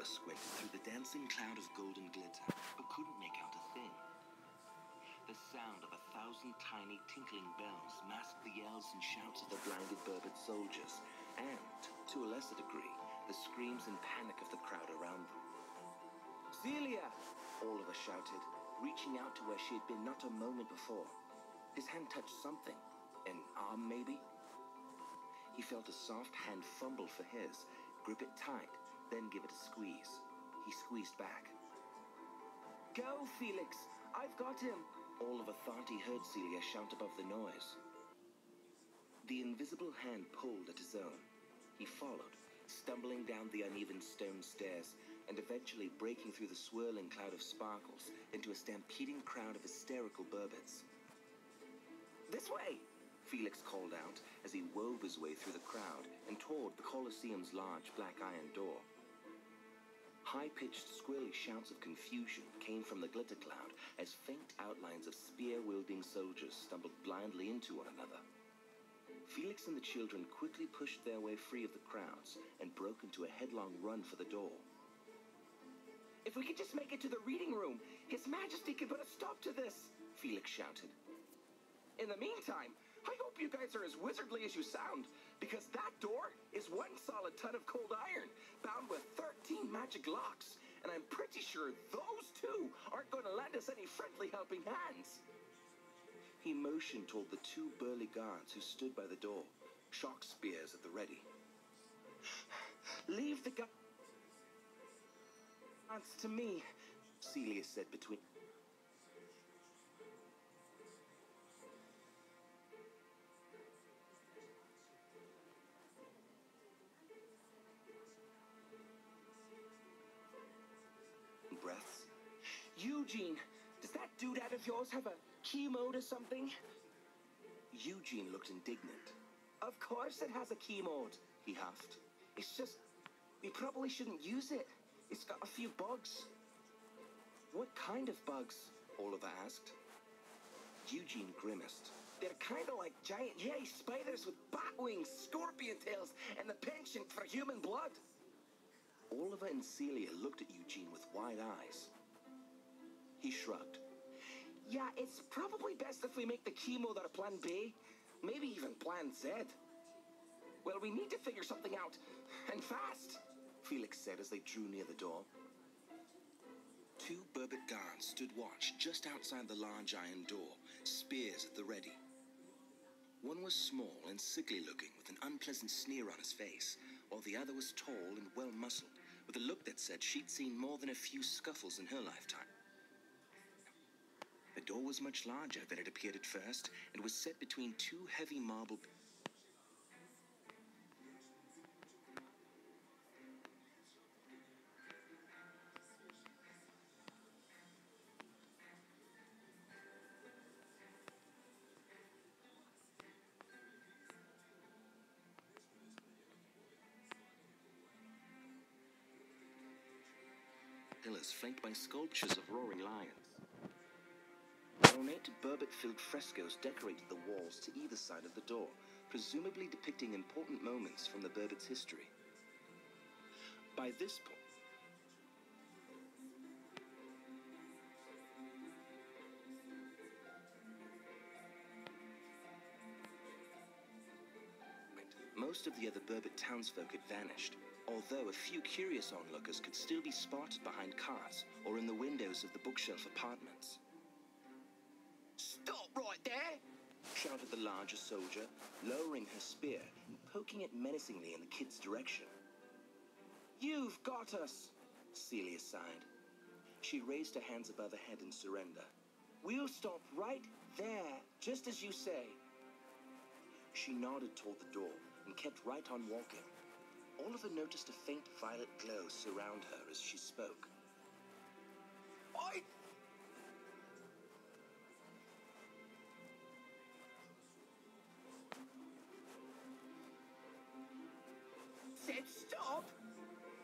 squinted through the dancing cloud of golden glitter, but couldn't make out a thing. The sound of 1,000 tiny tinkling bells masked the yells and shouts of the blinded Burbot soldiers, and, to a lesser degree, the screams and panic of the crowd around them. "Celia!" Oliver shouted, reaching out to where she had been not a moment before. His hand touched something. An arm, maybe? He felt a soft hand fumble for his, grip it tight, then give it a squeeze. He squeezed back. "Go, Felix! I've got him!" Oliver thought he heard Celia shout above the noise. The invisible hand pulled at his own. He followed, stumbling down the uneven stone stairs, and eventually breaking through the swirling cloud of sparkles into a stampeding crowd of hysterical Burbots. "This way!" Felix called out as he wove his way through the crowd and toward the Colosseum's large black iron door. High-pitched, squirrely shouts of confusion came from the glitter cloud as faint outlines of spear-wielding soldiers stumbled blindly into one another. Felix and the children quickly pushed their way free of the crowds and broke into a headlong run for the door. "If we could just make it to the reading room, His Majesty can put a stop to this!" Felix shouted. "In the meantime, I hope you guys are as wizardly as you sound, because that door is one solid ton of cold iron, bound with 13 magic locks, and I'm pretty sure those two aren't going to lend us any friendly helping hands." He motioned toward the two burly guards who stood by the door, shock spears at the ready. "Leave the guards to me," Celia said between... breaths. "Eugene, does that doodad of yours have a key mode or something?" Eugene looked indignant. "Of course it has a key mode," he huffed. "It's just, we probably shouldn't use it. It's got a few bugs." "What kind of bugs?" Oliver asked. Eugene grimaced. "They're kind of like giant yay spiders with bat wings, scorpion tails, and the penchant for human blood." Oliver and Celia looked at Eugene with wide eyes. He shrugged. "Yeah, it's probably best if we make the key mode our plan B, maybe even plan Z." "Well, we need to figure something out, and fast," Felix said as they drew near the door. Two Burbot guards stood watch just outside the large iron door, spears at the ready. One was small and sickly-looking, with an unpleasant sneer on his face, while the other was tall and well-muscled, with a look that said she'd seen more than a few scuffles in her lifetime. The door was much larger than it appeared at first, and was set between two heavy marble... pillars flanked by sculptures of roaring lions. Ornate Burbot-filled frescoes decorated the walls to either side of the door, presumably depicting important moments from the Burbot's history. By this point, most of the other Burbot townsfolk had vanished, although a few curious onlookers could still be spotted behind carts or in the windows of the bookshelf apartments. "Stop right there!" shouted the larger soldier, lowering her spear and poking it menacingly in the kid's direction. "You've got us!" Celia sighed. She raised her hands above her head in surrender. "We'll stop right there, just as you say." She nodded toward the door and kept right on walking. Oliver noticed a faint violet glow surround her as she spoke. "I..." "Said stop!"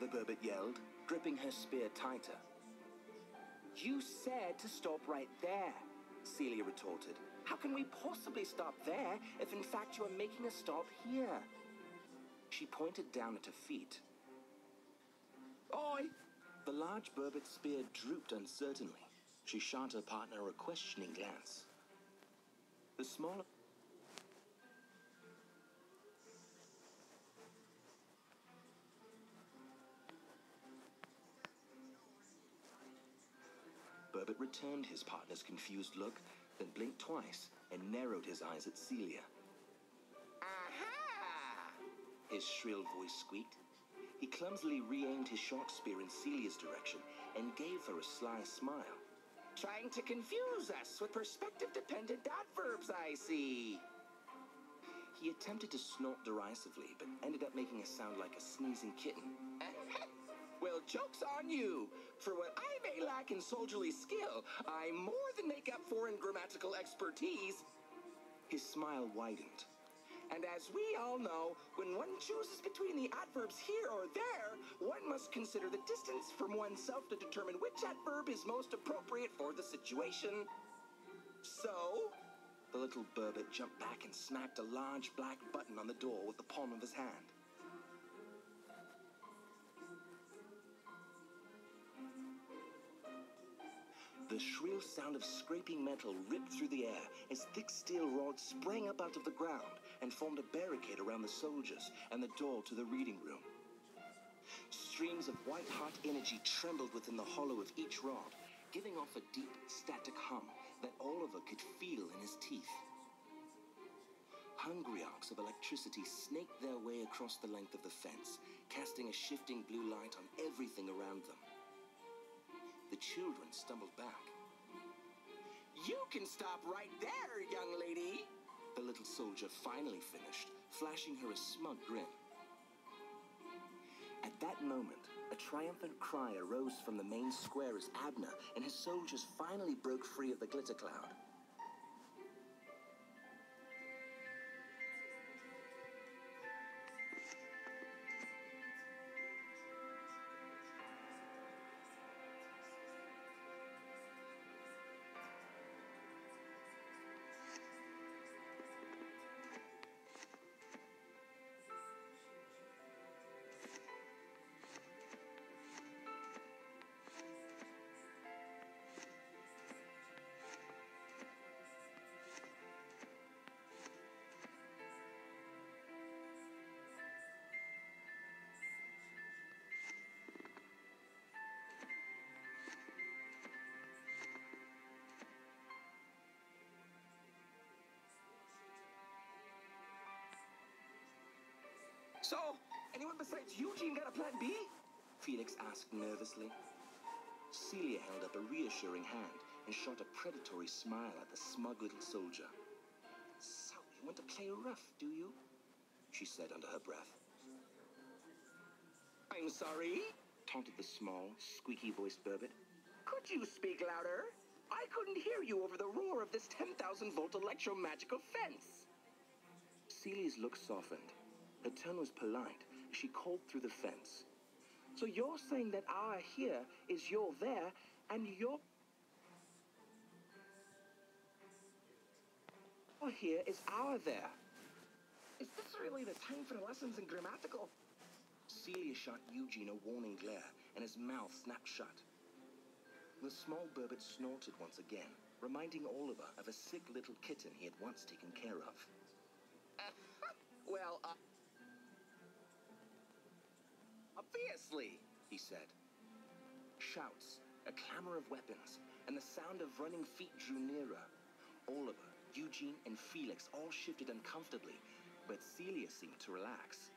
the Burbot yelled, gripping her spear tighter. "You said to stop right there," Celia retorted. "How can we possibly stop there if in fact you are making a stop here?" She pointed down at her feet. The large burbot spear drooped uncertainly. She shot her partner a questioning glance. The smaller burbot returned his partner's confused look, then blinked twice and narrowed his eyes at Celia. Aha! His shrill voice squeaked. He clumsily re-aimed his short spear in Celia's direction and gave her a sly smile. Trying to confuse us with perspective-dependent adverbs, I see. He attempted to snort derisively, but ended up making a sound like a sneezing kitten. Well, joke's on you. For what I may lack in soldierly skill, I more than make up for in grammatical expertise. His smile widened. And as we all know, when one chooses between the adverbs here or there, one must consider the distance from oneself to determine which adverb is most appropriate for the situation. So, the little burbot jumped back and smacked a large black button on the door with the palm of his hand. The shrill sound of scraping metal ripped through the air as thick steel rods sprang up out of the ground and formed a barricade around the soldiers and the door to the reading room. Streams of white-hot energy trembled within the hollow of each rod, giving off a deep, static hum that Oliver could feel in his teeth. Hungry arcs of electricity snaked their way across the length of the fence, casting a shifting blue light on everything around them. The children stumbled back. You can stop right there, young lady, the little soldier finally finished, flashing her a smug grin. At that moment, a triumphant cry arose from the main square as Abner and his soldiers finally broke free of the glitter cloud. So, anyone besides Eugene got a plan B? Felix asked nervously. Celia held up a reassuring hand and shot a predatory smile at the smug little soldier. So, you want to play rough, do you? She said under her breath. I'm sorry, taunted the small, squeaky-voiced burbot. Could you speak louder? I couldn't hear you over the roar of this 10,000-volt electromagical fence. Celia's look softened. Her tone was polite as she called through the fence. So you're saying that our here is your there, and your here is our there. Is this really the time for the lessons in grammatical? Celia shot Eugene a warning glare, and his mouth snapped shut. The small burbot snorted once again, reminding Oliver of a sick little kitten he had once taken care of. Well, obviously, he said. Shouts, a clamor of weapons, and the sound of running feet drew nearer. Oliver, Eugene, and Felix all shifted uncomfortably, but Celia seemed to relax.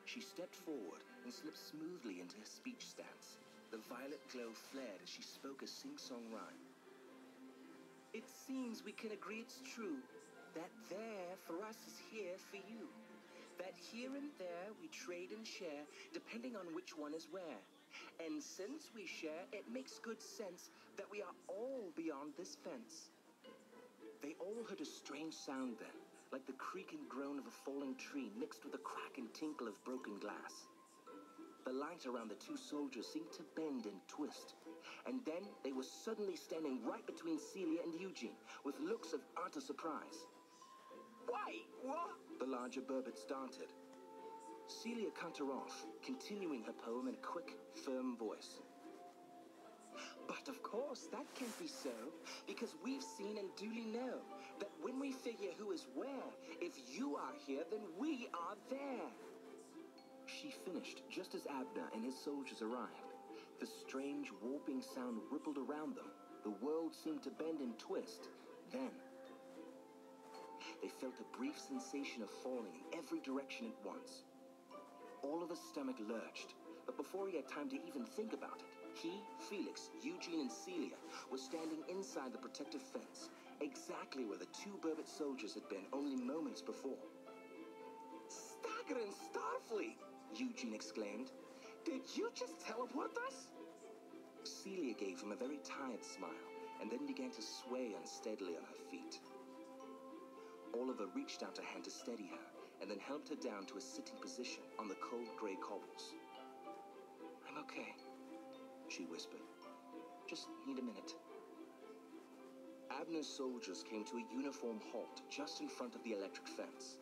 She stepped forward and slipped smoothly into her speech stance. The violet glow flared as she spoke a sing-song rhyme. It seems we can agree it's true, that there for us is here for you. That here and there we trade and share, depending on which one is where. And since we share, it makes good sense that we are all beyond this fence. They all heard a strange sound then, like the creak and groan of a falling tree mixed with the crack and tinkle of broken glass. The light around the two soldiers seemed to bend and twist, and then they were suddenly standing right between Celia and Eugene, with looks of utter surprise. Why, what? The larger burbot started. Celia cut her off, continuing her poem in a quick, firm voice. But of course, that can't be so, because we've seen and duly know that when we figure who is where, if you are here, then we are there. She finished just as Abner and his soldiers arrived. The strange, warping sound rippled around them. The world seemed to bend and twist. Then, they felt a brief sensation of falling in every direction at once. Oliver's stomach lurched, but before he had time to even think about it, he, Felix, Eugene, and Celia were standing inside the protective fence, exactly where the two Burbot soldiers had been only moments before. "Staggering Starfleet!" Eugene exclaimed. "Did you just teleport us?" Celia gave him a very tired smile, and then began to sway unsteadily on her feet. Oliver reached out a hand to steady her, and then helped her down to a sitting position on the cold grey cobbles. "I'm okay," she whispered. "Just need a minute." Abner's soldiers came to a uniform halt just in front of the electric fence.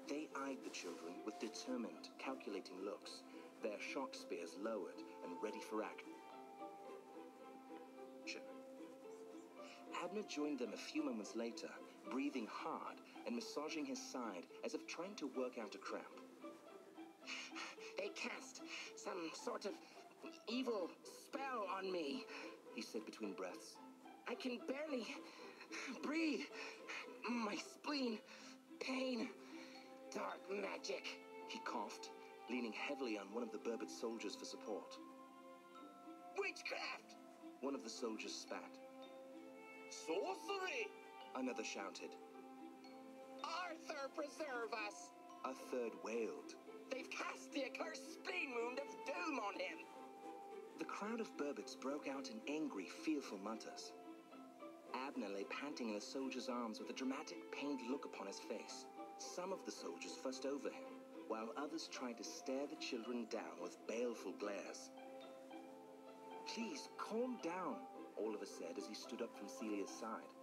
They eyed the children with determined, calculating looks, their shock spears lowered and ready for action. Abner joined them a few moments later, breathing hard and massaging his side as if trying to work out a cramp. "They cast some sort of evil spell on me," he said between breaths. "I can barely breathe. My spleen, pain, dark magic," he coughed, leaning heavily on one of the Burbot soldiers for support. "Witchcraft!" one of the soldiers spat. "Sorcery!" another shouted. "Arthur, preserve us!" a third wailed. "They've cast the accursed spleen wound of doom on him!" The crowd of Burbots broke out in angry, fearful mutters. Abner lay panting in the soldier's arms with a dramatic, pained look upon his face. Some of the soldiers fussed over him, while others tried to stare the children down with baleful glares. "Please, calm down," Oliver said as he stood up from Celia's side.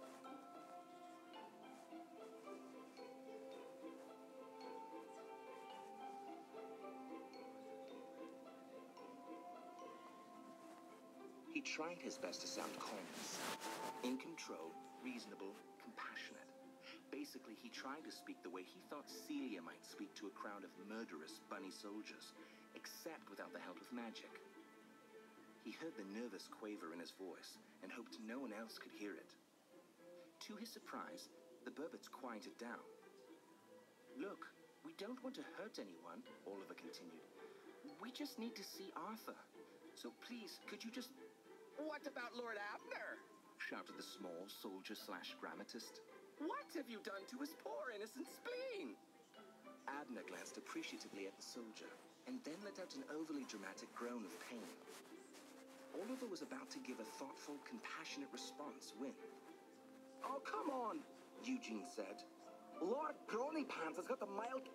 He tried his best to sound calm himself, in control, reasonable, compassionate. Basically, he tried to speak the way he thought Celia might speak to a crowd of murderous bunny soldiers, except without the help of magic. He heard the nervous quaver in his voice and hoped no one else could hear it. To his surprise, the Burbots quieted down. "Look, we don't want to hurt anyone," Oliver continued. "We just need to see Arthur. So please, could you just..." "What about Lord Abner?" shouted the small soldier/grammatist. "What have you done to his poor innocent spleen?" Abner glanced appreciatively at the soldier, and then let out an overly dramatic groan of pain. Oliver was about to give a thoughtful, compassionate response when... "Oh, come on," Eugene said. "Lord Gronypants has got the mild...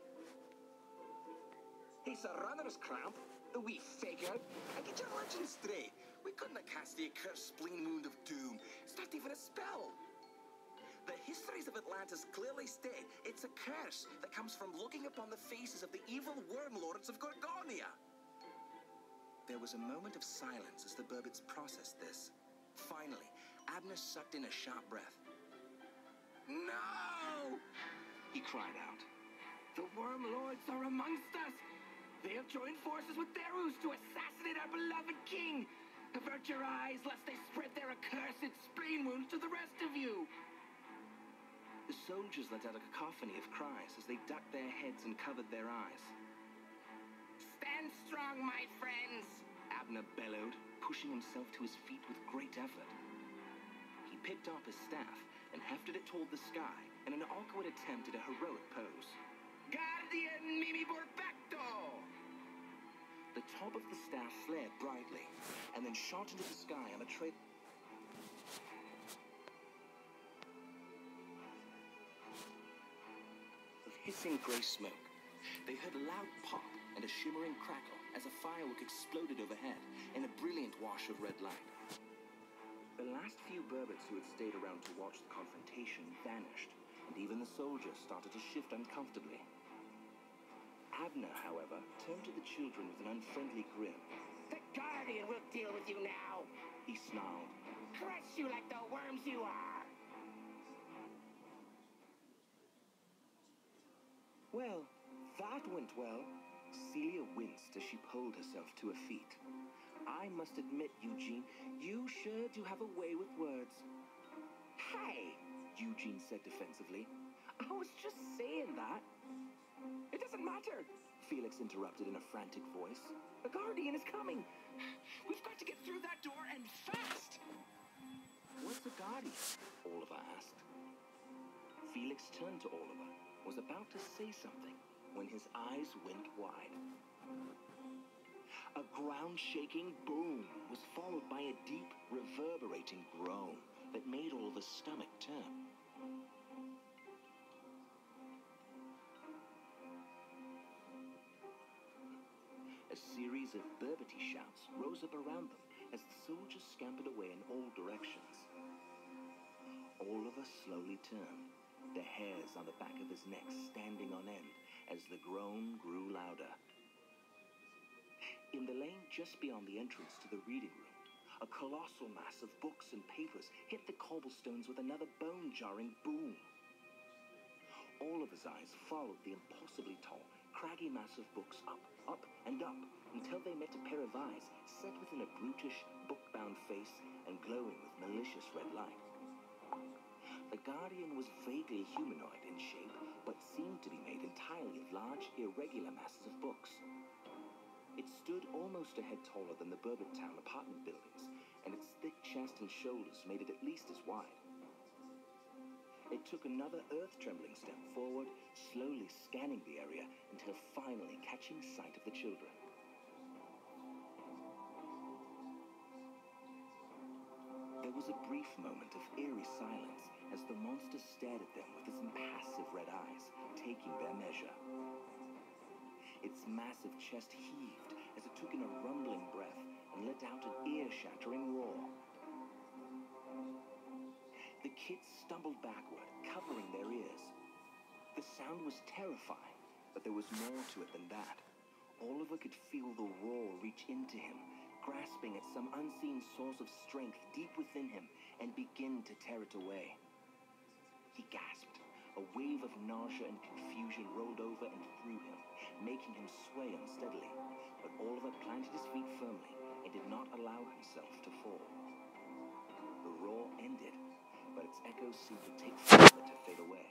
He's a runner's cramp, the wee figurehead. And get your legend straight. We couldn't have cast the accursed spleen wound of doom. It's not even a spell. The histories of Atlantis clearly state it's a curse that comes from looking upon the faces of the evil worm lords of Gorgonia." There was a moment of silence as the Burbots processed this. Finally, Abner sucked in a sharp breath. "No!" he cried out. "The worm lords are amongst us! They have joined forces with Therus to assassinate our beloved king! Avert your eyes, lest they spread their accursed spleen wounds to the rest of you!" The soldiers let out a cacophony of cries as they ducked their heads and covered their eyes. "Stand strong, my friends!" Abner bellowed, pushing himself to his feet with great effort. He picked up his staff and hefted it toward the sky in an awkward attempt at a heroic pose. "Guardian Mimi Perfecto!" The top of the staff flared brightly, and then shot into the sky on a trail of hissing grey smoke. They heard a loud pop and a shimmering crackle as a firework exploded overhead in a brilliant wash of red light. The last few Burbots who had stayed around to watch the confrontation vanished, and even the soldiers started to shift uncomfortably. Abner, however, turned to the children with an unfriendly grin. The Guardian will deal with you now. He snarled. Crush you like the worms you are. Well, that went well. Celia winced as she pulled herself to her feet. I must admit, Eugene, you sure do have a way with words. Hey, Eugene said defensively. I was just saying that. It doesn't matter, Felix interrupted in a frantic voice. The Guardian is coming. We've got to get through that door and fast. What's the Guardian? Oliver asked. Felix turned to Oliver, was about to say something when his eyes went wide. A ground-shaking boom was followed by a deep, reverberating groan that made Oliver's stomach turn. A series of Burbity shouts rose up around them as the soldiers scampered away in all directions. Oliver slowly turned, the hairs on the back of his neck standing on end as the groan grew louder. In the lane just beyond the entrance to the reading room, a colossal mass of books and papers hit the cobblestones with another bone-jarring boom. Oliver's eyes followed the impossibly tall, craggy mass of books up, and up, until they met a pair of eyes set within a brutish, book-bound face and glowing with malicious red light. The Guardian was vaguely humanoid in shape, but seemed to be made entirely of large, irregular masses of books. It stood almost a head taller than the Burbottown apartment buildings, and its thick chest and shoulders made it at least as wide. It took another earth-trembling step forward, slowly scanning the area until finally catching sight of the children. There was a brief moment of eerie silence as the monster stared at them with its impassive red eyes, taking their measure. Its massive chest heaved as it took in a rumbling breath and let out an ear-shattering roar. The kids stumbled backward, covering their ears. The sound was terrifying, but there was more to it than that. Oliver could feel the roar reach into him, grasping at some unseen source of strength deep within him and begin to tear it away. He gasped. A wave of nausea and confusion rolled over and through him, making him sway unsteadily. But Oliver planted his feet firmly and did not allow himself to fall. The roar ended, but its echoes seemed to take forever to fade away.